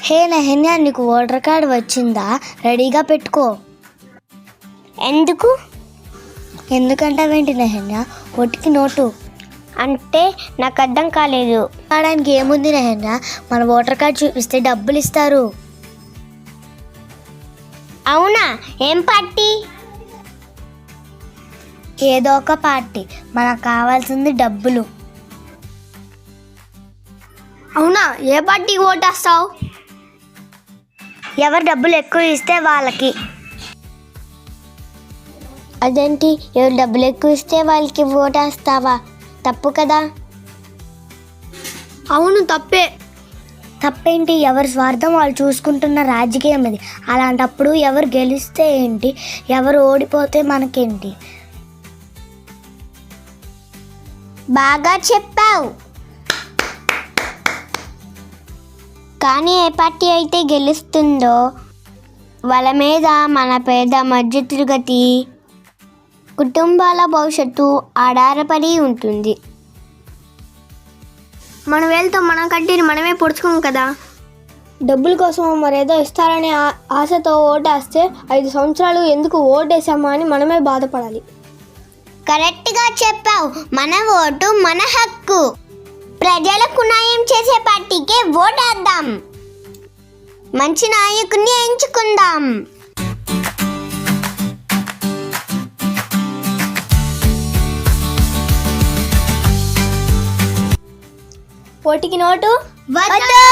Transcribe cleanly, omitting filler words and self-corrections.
హే నెహన్యా, నీకు voter card వచ్చిందా? రెడీగా పెట్టుకో. ఎందుకు? ఎందుకంటావేంటి నెహన్యా? ఓటుకి నోటు అంటే నాకు అర్థం కాలేదు. కావడానికి ఏముంది నెహన్యా, మన ఓటర్ కార్డ్ చూపిస్తే డబ్బులు ఇస్తారు. అవునా? ఏం పార్టీ? ఏదో ఒక పార్టీ. మనకు కావాల్సింది డబ్బులు. అవునా? ఏ పార్టీకి ఓటేస్తావు? ఎవరు డబ్బులు ఎక్కువ ఇస్తే వాళ్ళకి. అదేంటి, ఎవరు డబ్బులు ఎక్కువ ఇస్తే వాళ్ళకి ఓటేస్తావా? తప్పు కదా. అవును, తప్పే. తప్పేంటి? ఎవరి స్వార్థం వాళ్ళు చూసుకుంటున్న రాజకీయం ఇది. అలాంటప్పుడు ఎవరు గెలిస్తే ఏంటి, ఎవరు ఓడిపోతే మనకేంటి? బాగా చెప్పావు. కానీ ఏ పార్టీ అయితే గెలుస్తుందో వాళ్ళ మీద మన పేద మధ్యతరగతి కుటుంబాల భవిష్యత్తు ఆధారపడి ఉంటుంది. మన వేలతో మన కడ్డీని మనమే పొడుచుకోం కదా. డబ్బుల కోసం మరేదో ఇస్తారనే ఆశతో ఓటేస్తే 5 సంవత్సరాలు ఎందుకు ఓటేసామా అని మనమే బాధపడాలి. కరెక్ట్గా చెప్పావు. మన ఓటు మన హక్కు. ప్రజలకు న్యాయం చేసే పార్టీకే ఓటేద్దాం. మంచి నాయకుడిని ఎంచుకుందాం. ఓటుకి నోటు వద్దు.